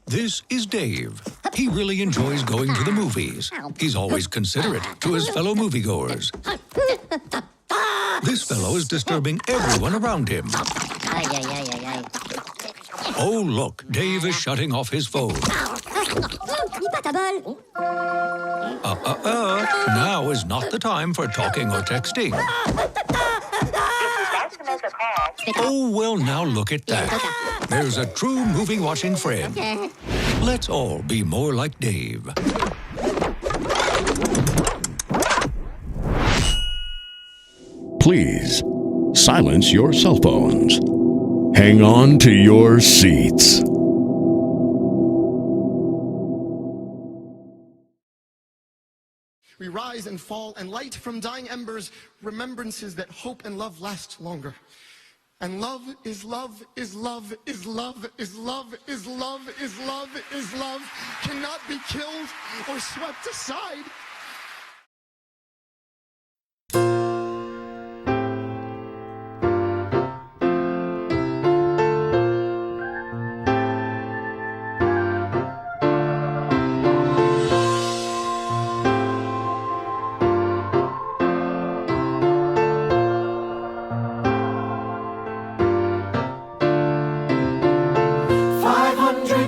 This is Dave. He really enjoys going to the movies. He's always considerate to his fellow moviegoers. This fellow is disturbing everyone around him. Oh, look, Dave is shutting off his phone. Now is not the time for talking or texting. Oh, well, now look at that. There's a true movie-watching friend. Let's all be more like Dave. Please, silence your cell phones. Hang on to your seats. We rise and fall and light from dying embers, remembrances that hope and love last longer. And love is love is love is love is love is love is love is love, cannot be killed or swept aside.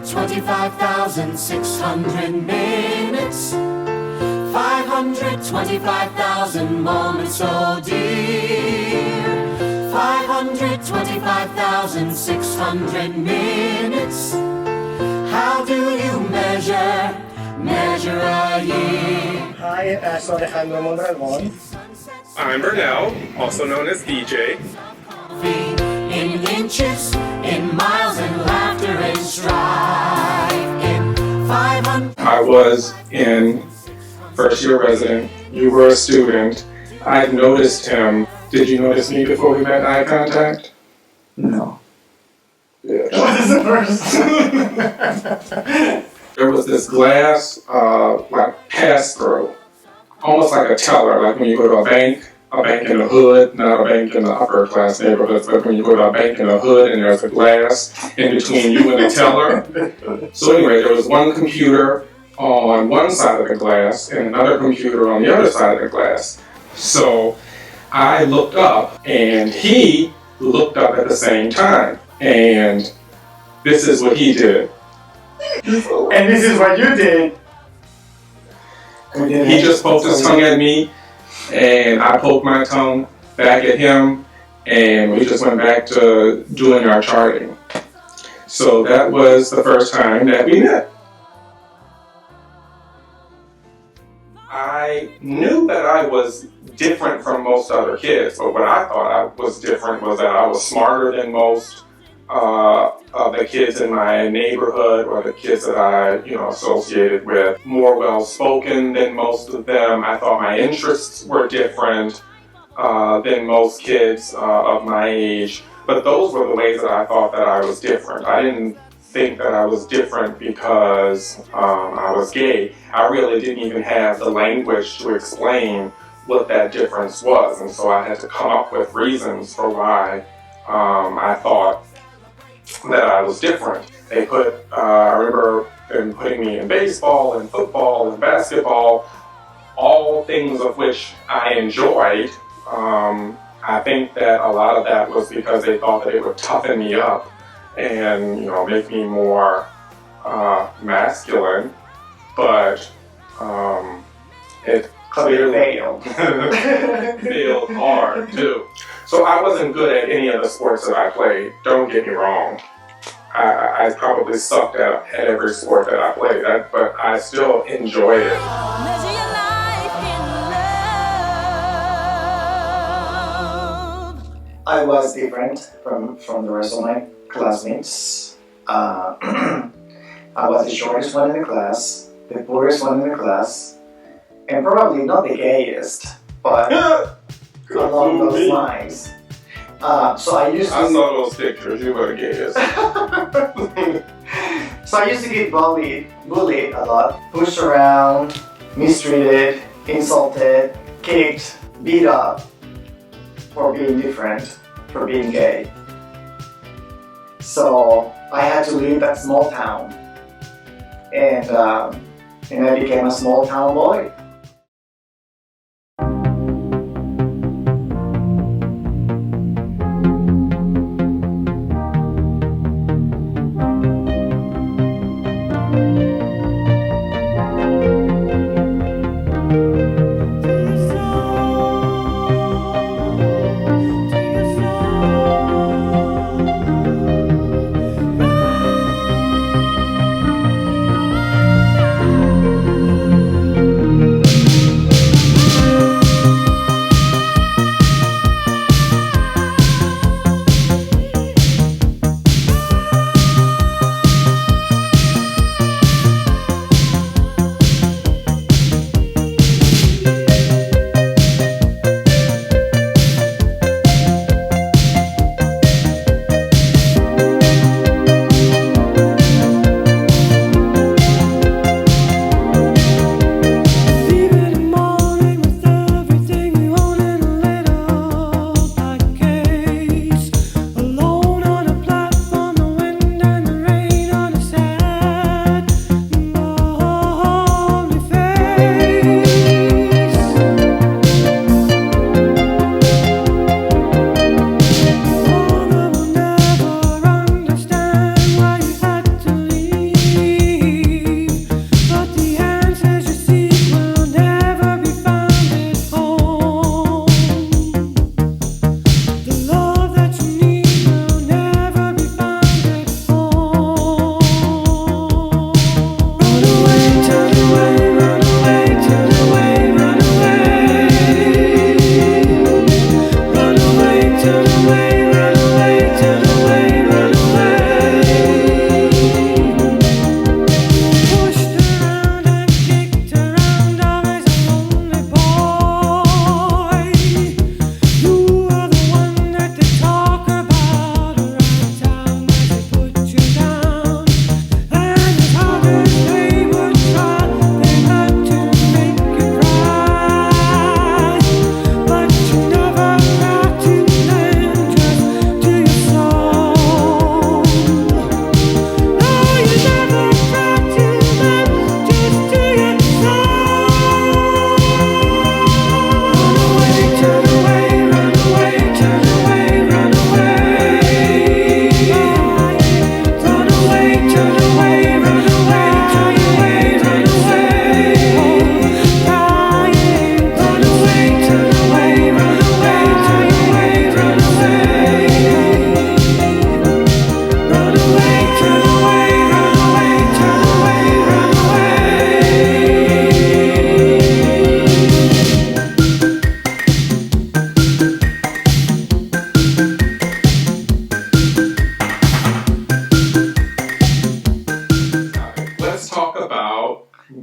$525,600 minutes, 525,000 moments so dear, 525,600 minutes. How do you measure a year? Hi, so Alejandro Mondragon. I'm Bernal, also known as BJ. In inches, in miles, and laughter and strife. In 500. I was in first year resident. You were a student. I've noticed him. Did you notice me before we met eye contact? No. Yeah. What is the first? There was this glass, like pass-through, almost like a teller, like when you go to a bank in the hood, not a bank in the upper class neighborhoods, but when you go to a bank in the hood and there's a glass in between you and the teller. So anyway, there was one computer on one side of the glass and another computer on the other side of the glass. So I looked up and he looked up at the same time. And this is what he did. And this is what you did. He just poked his tongue at me, and I poked my tongue back at him, and we just went back to doing our charting. So that was the first time that we met. I knew that I was different from most other kids, but what I thought I was different was that I was smarter than most of the kids in my neighborhood or the kids that I, associated with, more well-spoken than most of them. I thought my interests were different than most kids of my age, but those were the ways that I thought that I was different. I didn't think that I was different because I was gay. I really didn't even have the language to explain what that difference was, and so I had to come up with reasons for why I thought that I was different. They I remember them putting me in baseball and football and basketball, all things of which I enjoyed. I think that a lot of that was because they thought that it would toughen me up and, make me more masculine, but it clearly failed hard too. So I wasn't good at any of the sports that I played, don't get me wrong. I probably sucked at every sport that I played, but I still enjoyed it. Measure your life in love. I was different from the rest of my classmates. I was the shortest one in the class, the poorest one in the class, and probably not the gayest, but along those lines. So I used to... I saw those pictures, you were the gayest. So I used to get bullied a lot, pushed around, mistreated, insulted, kicked, beat up for being different, for being gay. So I had to leave that small town and I became a small town boy.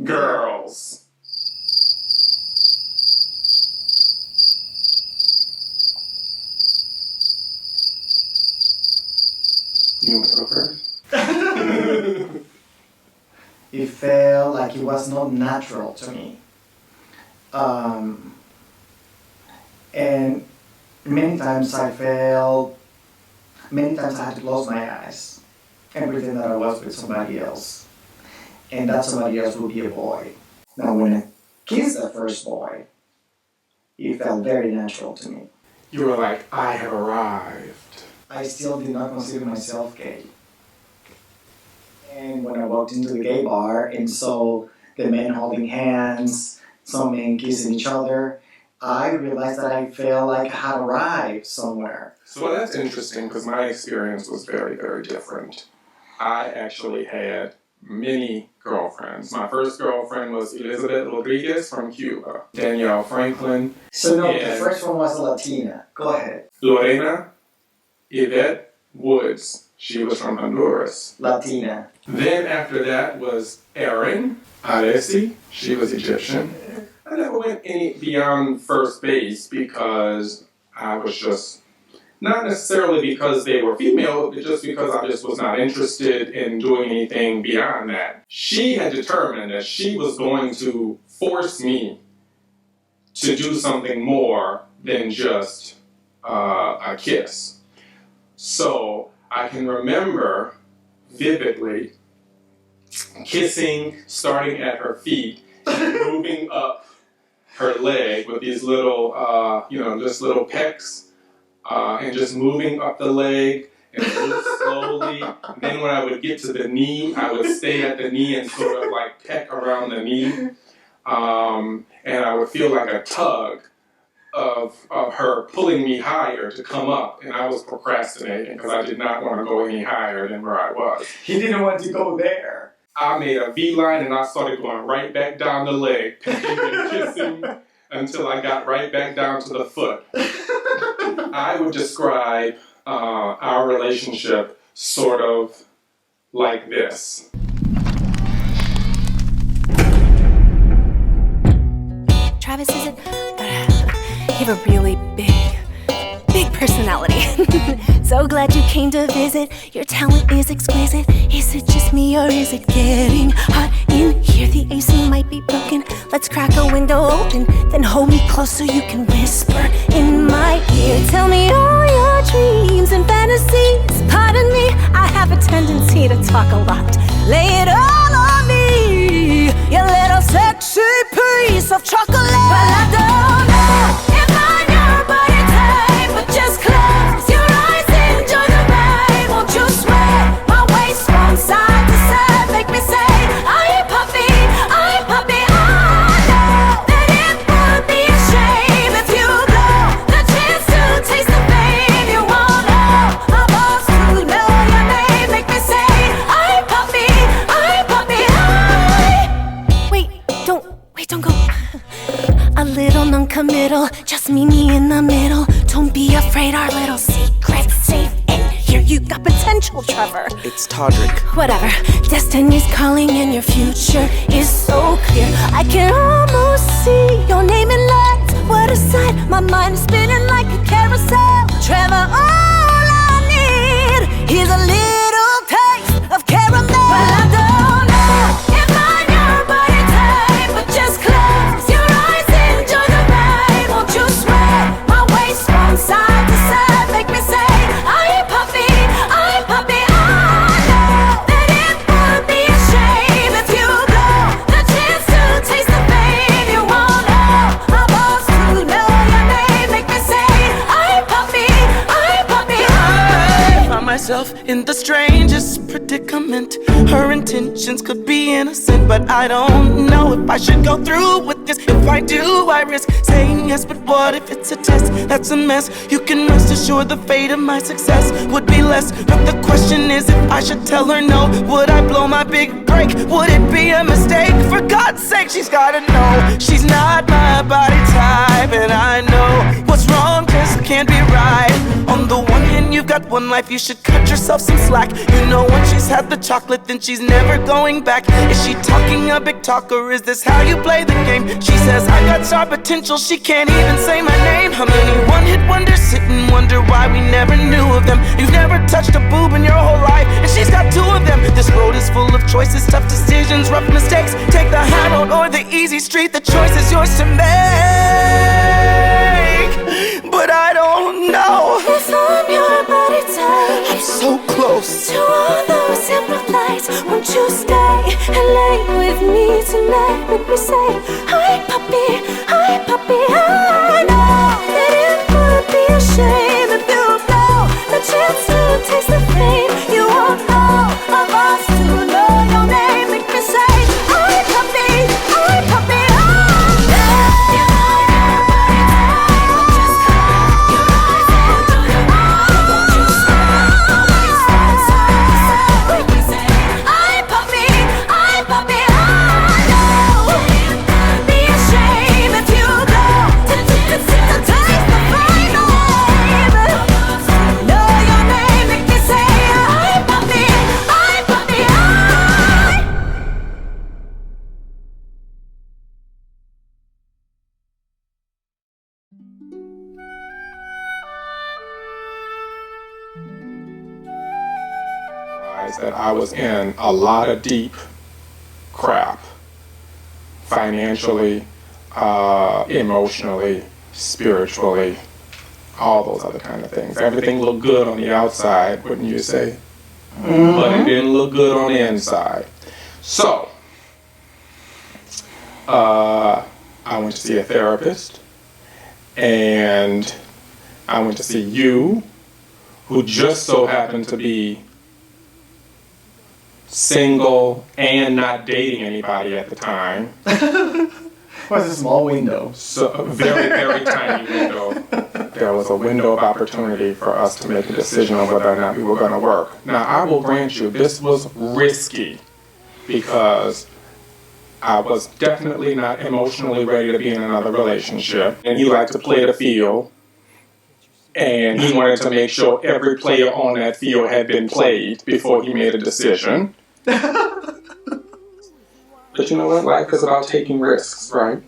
Girls. You want to go first? It felt like it was not natural to me. And many times I had to close my eyes and pretend that I was with somebody else. And that somebody else would be a boy. Now when I kissed the first boy, it felt very natural to me. You were like, I have arrived. I still did not consider myself gay. And when I walked into the gay bar and saw the men holding hands, some men kissing each other, I realized that I felt like I had arrived somewhere. So that's interesting because my experience was very, very different. I actually had many girlfriends. My first girlfriend was Elizabeth Rodriguez from Cuba. Danielle Franklin. So no, the first one was a Latina. Go ahead. Lorena Yvette Woods. She was from Honduras. Latina. Then after that was Erin Aresi. She was Egyptian. I never went any beyond first base because I was just, not necessarily because they were female, but just because I just was not interested in doing anything beyond that. She had determined that she was going to force me to do something more than just a kiss. So I can remember vividly kissing, starting at her feet, and moving up her leg with these little, just little pecks, and just moving up the leg and move slowly. And then when I would get to the knee, I would stay at the knee and sort of like peck around the knee. And I would feel like a tug of her pulling me higher to come up, and I was procrastinating because I did not want to go any higher than where I was. He didn't want to go there. I made a V-line and I started going right back down the leg, picking and kissing until I got right back down to the foot. I would describe our relationship sort of like this. Travis isn't, you have a really big personality. So glad you came to visit. Your talent is exquisite. Is it just me or is it getting hot in here? The AC might be broken. Let's crack a window open. Then hold me close so you can whisper in my ear. Tell me all your dreams and fantasies. Pardon me, I have a tendency to talk a lot. Lay it all on me, your little sexy piece of chocolate. Well, I don't know if I'm your body type, but just close your eyes, enjoy the ride. Won't you sweat my waist from side to side? Make me say, I'm Papi, I'm Papi. I know that it would be a shame if you blow the chance to taste the fame. You won't know my boss to know your name. Make me say, I'm Papi, I'm Papi. Wait, don't go. A little non-committal, just meet me in the middle. Don't be afraid, our little secret's safe in here. You got potential, Trevor. It's Todrick. Whatever, destiny's calling and your future is so clear. I can almost see your name in lights. What a sight, my mind is spinning like a carousel. Trevor, all I need is a little taste of caramel. Well, I don't know if I'm your body type, but just close your eyes, enjoy the ride. Won't you sweat my waist from side to side? Make me say, I'm Papi, I'm Papi. I know that it would be a shame if you blow the chance to taste the fame. You won't know my boss to know your name. Make me say, I'm Papi, I'm Papi. I find myself in the strangest predicament. Her intentions could be innocent, but I don't know if I should go through with this. If I do, I risk saying yes, but what if it's a test? That's a mess. You can rest assured the fate of my success would be less. But the question is if I should tell her no. Would I blow my big break? Would it be a mistake? For God's sake, she's gotta know she's not my body type. And I know what's wrong just can't be right. On the one hand, you've got one life, you should cut yourself some slack. You know once she's had the chocolate, then she's never going back. Is she talking a big talk, or is this how you play the game? She says I got star potential, she can't even say my name. How many one-hit wonders sit and wonder why we never knew of them? You've never touched a boob in your whole life, and she's got two of them. This road is full of choices, tough decisions, rough mistakes. Take the high road or the easy street, the choice is yours to make. But I don't know If I'm your body type, I'm so close to all those emerald lights. Won't you stay and lay with me tonight? Make me say, hi Papi, hi Papi. I know that it would be a shame if you blow the chance to taste the fame. You won't know my boss to know your name. Make me say, hi Papi, hi Papi. That I was in a lot of deep crap, financially, emotionally, spiritually, all those other kind of things. Everything looked good on the outside, wouldn't you say? But it didn't look good on the inside. So, I went to see a therapist, and I went to see you, who just so happened to be single and not dating anybody at the time. It was a small window. So a very, very tiny window. There was a window of opportunity for us to make a decision on whether or not we were going to work. Now, I will grant you, this was risky because I was definitely not emotionally ready to be in another relationship. And he liked to play the field. And he wanted to make sure every player on that field had been played before he made a decision. But you know what? Life is about taking risks, right?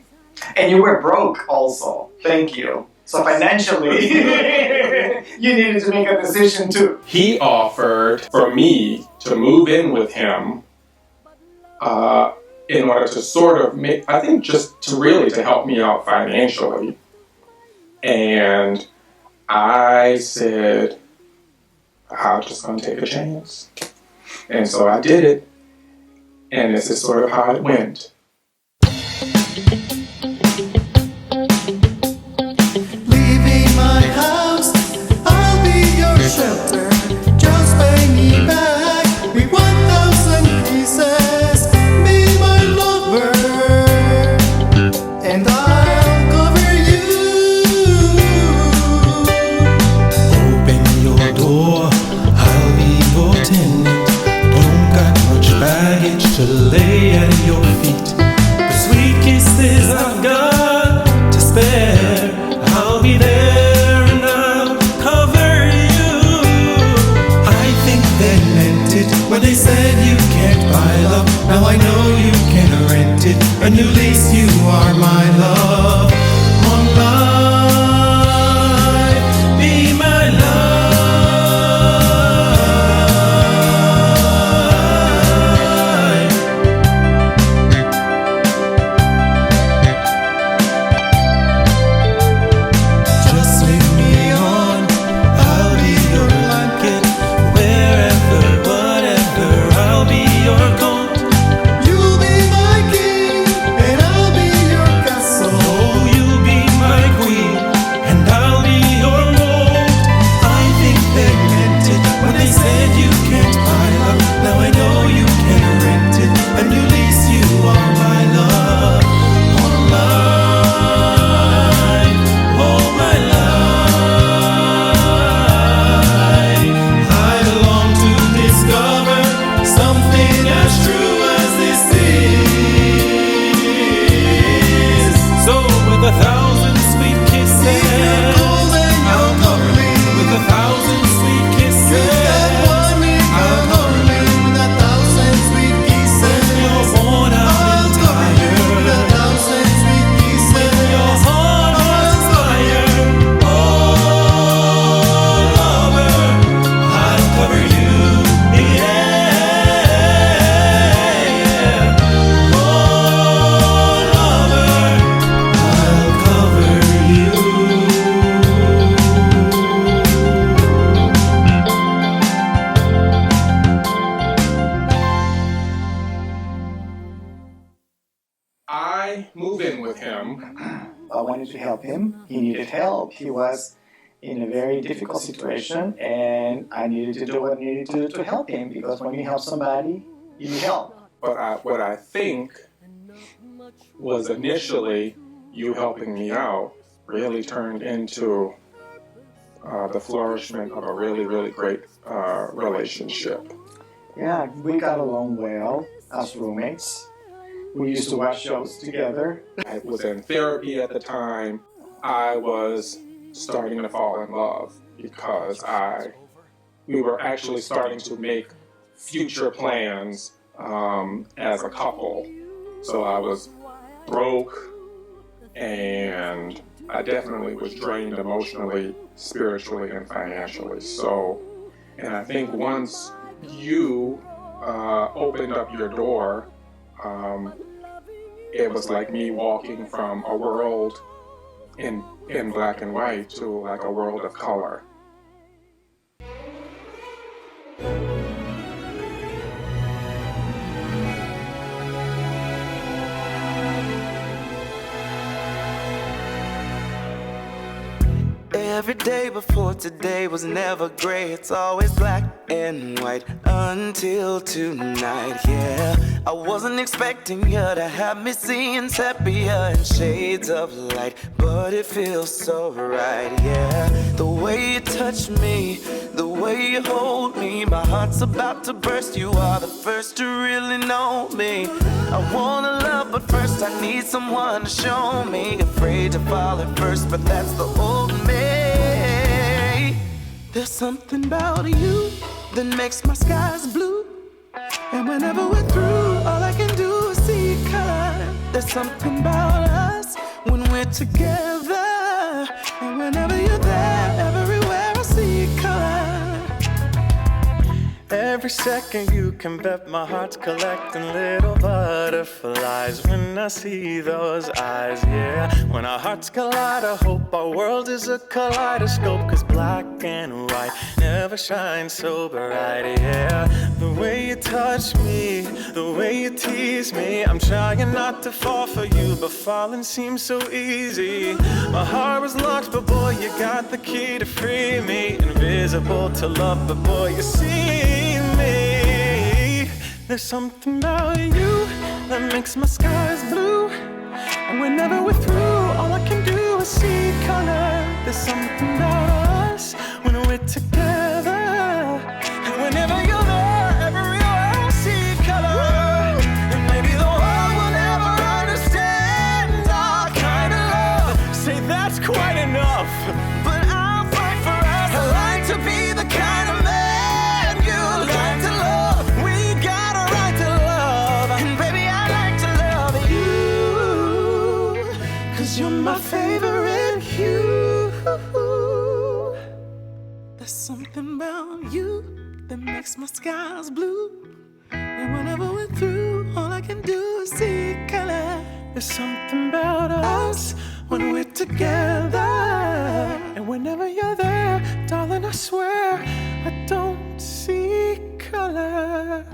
And you were broke also. Thank you. So financially, you needed to make a decision too. He offered for me to move in with him in order to sort of make, I think just to really to help me out financially. And I said, I'm just going to take a chance. And so I did it. And this is sort of how it went. Leaving my house, I'll be your shelter. Just pay me back with 1,000 pieces. Be my lover, and I'll cover you. Open your door, I'll be your tenant. Don't got much baggage to lay at your feet. The sweet kisses I've got to spare, I'll be there and I'll cover you. I think they meant it when they said you can't buy love. Now I know you can rent it. A new lease, you are my love. On life, be my love. Just leave me on, I'll be your blanket. Wherever, whatever, I'll be your coat. You'll be my king, and I'll be your castle. Oh, you'll be my queen, and I'll be your mold. I think they meant it when they said you can't buy love. Now I know you can rent it. A new lease, you are my love. Oh, life, oh, my life. I long to discover something as true as this is. So with 1,000 sweet kisses, I'll cover you. With 1,000 sweet kisses, I'll cover you. With 1,000 sweet kisses, You're worn out and tired. with 1,000 sweet kisses, Your heart was fire. Oh, lover, I'll cover you. Yeah. Oh, lover, I'll cover you. I move in with him. I wanted to help him. He needed help. He was in a very difficult situation, and I needed to do what I needed to do to help him, because when you help somebody, you need help. But what I think was initially you helping me out really turned into the flourishment of a really, really great relationship. Yeah, we got along well as roommates. We used to watch shows together. I was in therapy at the time. I was starting to fall in love because we were actually starting to make future plans as a couple. So I was broke, and I definitely was drained emotionally, spiritually, and financially. So, and I think once you opened up your door, it was like me walking from a world in black and white to like a world of color. Every day before today was never gray. It's always black and white until tonight, yeah. I wasn't expecting you to have me seeing sepia and shades of light, but it feels so right, yeah. The way you touch me, the way you hold me, my heart's about to burst. You are the first to really know me. I wanna love, but first I need someone to show me. Afraid to fall at first, but that's the old me. There's something about you that makes my skies blue. And whenever we're through, all I can do is see color. There's something about us when we're together. And whenever you're there, everywhere I see color. Every second you can bet my heart's collecting little butterflies when I see those eyes, yeah. When our hearts collide, I hope our world is a kaleidoscope, 'cause black and white never shine so bright, yeah. The way you touch me, the way you tease me, I'm trying not to fall for you, but falling seems so easy. My heart was locked, but boy, you got the key to free me. Invisible to love, but boy, you see me. There's something about you that makes my skies blue. And whenever we're through, all I can do is see color. There's something about us when we're together. And whenever you're there, everywhere I see color. And maybe the world will never understand our kind of love. Say that's quite enough, but I'll fight for us. I like to be the kind of man you like to love. We got a right to love, and baby I like to love you, 'cause you're my favorite hue. There's something about you that makes my skies blue. And whenever we're through, all I can do is see color. There's something about us when we're together. And whenever you're there, darling, I swear I don't see color.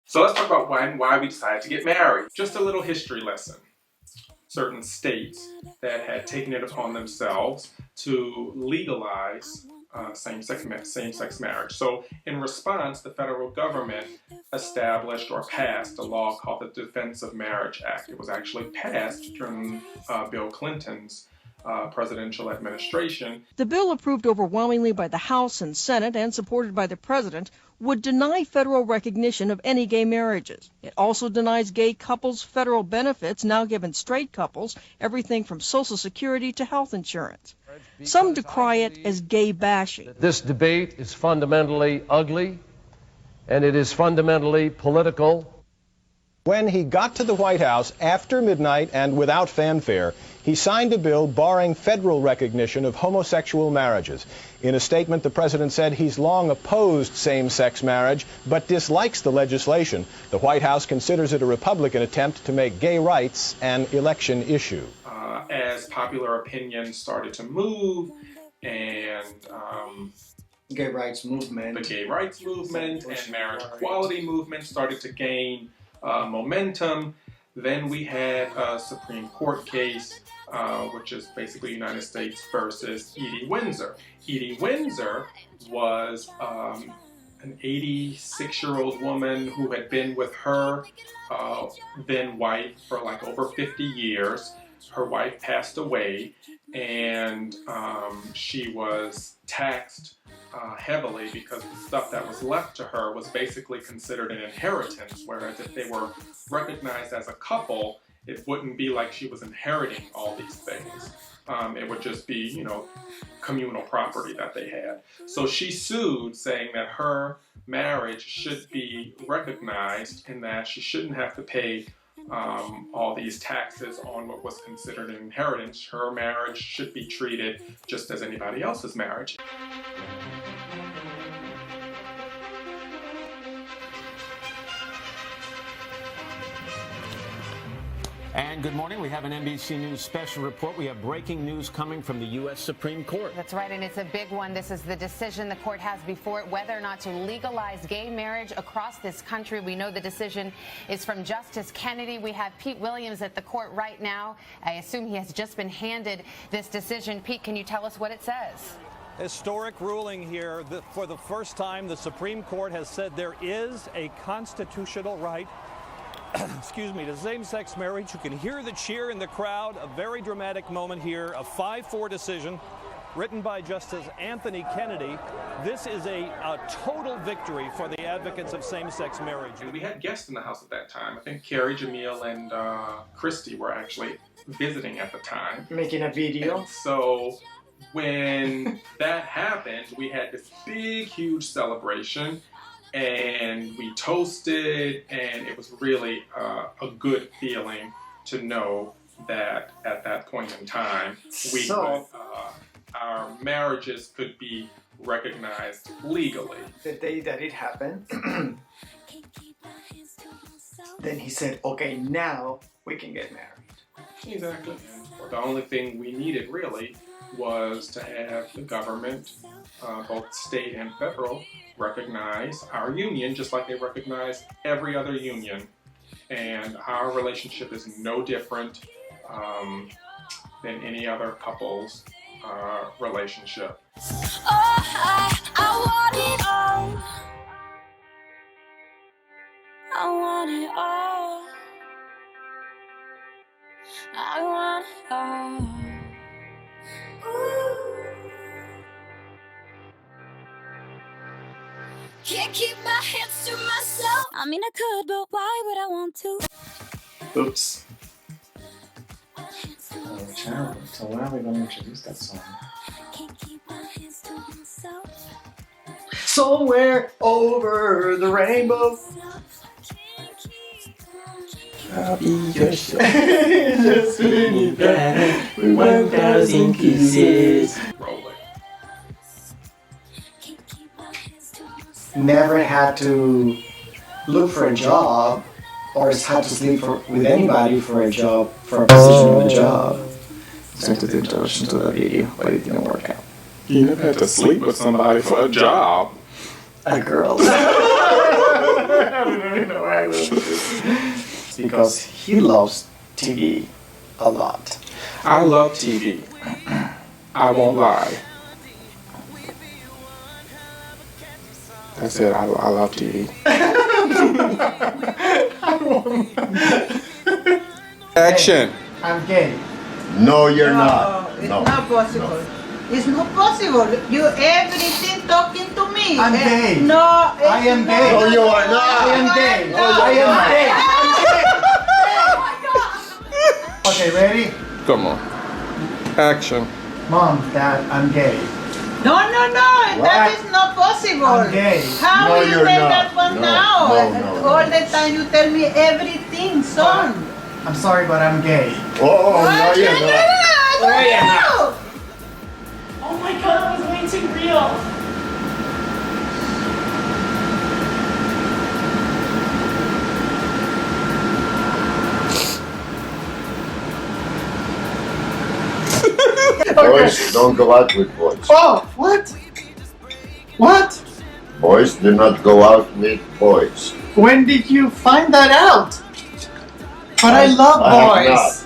So let's talk about why we decided to get married. Just a little history lesson. Certain states that had taken it upon themselves to legalize same-sex marriage. So in response, the federal government established or passed a law called the Defense of Marriage Act. It was actually passed during Bill Clinton's presidential administration. The bill, approved overwhelmingly by the House and Senate and supported by the President, would deny federal recognition of any gay marriages. It also denies gay couples federal benefits now given straight couples, everything from Social Security to health insurance. Some decry it as gay bashing. This debate is fundamentally ugly, and it is fundamentally political. When he got to the White House after midnight and without fanfare, he signed a bill barring federal recognition of homosexual marriages. In a statement, the president said he's long opposed same-sex marriage, but dislikes the legislation. The White House considers it a Republican attempt to make gay rights an election issue. As popular opinion started to move and the gay rights movement and marriage equality movement started to gain momentum, then we had a Supreme Court case, which is basically United States versus Edie Windsor. Edie Windsor was an 86-year-old woman who had been with her then wife for like over 50 years. Her wife passed away, and she was taxed heavily because the stuff that was left to her was basically considered an inheritance, whereas if they were recognized as a couple, it wouldn't be like she was inheriting all these things. It would just be, communal property that they had. So she sued, saying that her marriage should be recognized and that she shouldn't have to pay all these taxes on what was considered an inheritance. Her marriage should be treated just as anybody else's marriage. And good morning. We have an NBC News special report. We have breaking news coming from the U.S. Supreme Court. That's right, and it's a big one. This is the decision the court has before it whether or not to legalize gay marriage across this country. We know the decision is from Justice Kennedy. We have Pete Williams at the court right now. I assume he has just been handed this decision. Pete, can you tell us what it says? Historic ruling here. For the first time, the Supreme Court has said there is a constitutional right excuse me, to same-sex marriage. You can hear the cheer in the crowd. A very dramatic moment here. A 5-4 decision written by Justice Anthony Kennedy. This is a total victory for the advocates of same-sex marriage. And we had guests in the house at that time. I think Carrie, Jamil, and Christy were actually visiting at the time. Making a video. And so when that happened, we had this big, huge celebration. And we toasted, and it was really a good feeling to know that at that point in time, our marriages could be recognized legally. The day that it happened, then he said, okay, now we can get married. Exactly. The only thing we needed really was to have the government, both state and federal, recognize our union just like they recognize every other union. And our relationship is no different than any other couple's relationship. I want it all. I want it all. I want it all. Ooh. Can't keep my hands to myself. I mean, I could, but why would I want to? Oops. Channel. So when are we going to introduce that song? Somewhere over the rainbow. I'll be your show. Just really bad with 1,000 kisses. Never had to look for a job or had to sleep with anybody for a job, for a position on a job. So I had to do introduction to the video, but it didn't work out. You never had to sleep with somebody for a job. A girl. I don't know why I love this. Because he loves TV a lot. I love TV. I won't lie. That's it. I love TV. Action. I'm gay. No, you're not. It's not possible. No. It's not possible. You everything talking to me. I'm gay. No, I am gay. No, you are not. I am gay. No, I am gay. Okay, ready? Come on. Action. Mom, Dad, I'm gay. No, that is not possible. I'm gay. How No, will you you're say not. that one No, now? no. All the time you tell me everything, son. I'm sorry, but I'm gay. Oh, no, you're not. Oh my god, that was way too real. Boys don't go out with boys. Oh, what? What? Boys do not go out with boys. When did you find that out? But I love boys.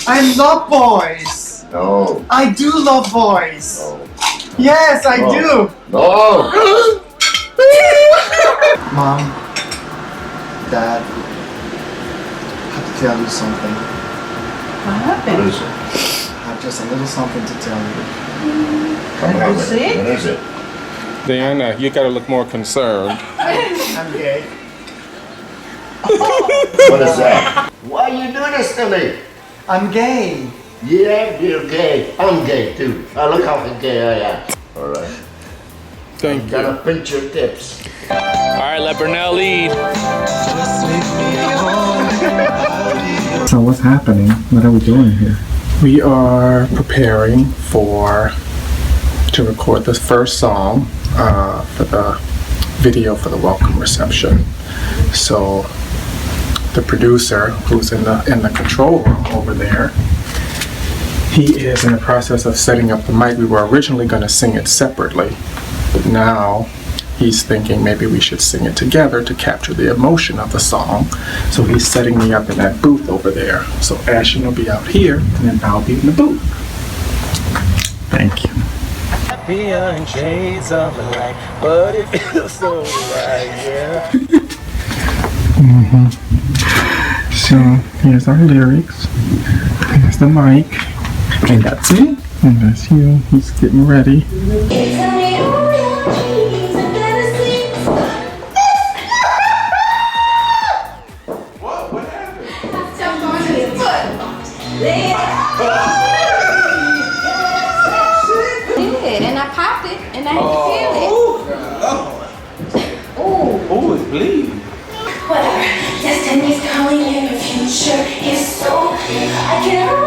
I love boys. No. I do love boys. No. Yes, I do. No. Mom, Dad, I have to tell you something. What happened? What is it? I have just a little something to tell you. Come Are on, you sick? what is it? Diana, you gotta look more concerned. I'm gay. What is that? Why you do this to me? I'm gay. Yeah, you're gay. I'm gay too. Oh, look how gay I am. All right. Thank you. Gotta pinch your tips. All right, let Burnell lead. So what's happening? What are we doing here? We are preparing to record the first song for the video for the welcome reception. So the producer, who's in the control room over there, he is in the process of setting up the mic. We were originally going to sing it separately, but now he's thinking maybe we should sing it together to capture the emotion of the song. So he's setting me up in that booth over there. So Ashton will be out here, and then I'll be in the booth. Thank you. Beyond shades of the light, but it feels so right, yeah. So here's our lyrics. Here's the mic. And that's me. And that's you. He's getting ready. And I popped it, and I had to feel it. Oh, it's bleeding. Whatever. Destiny's calling and the future is so clear. I can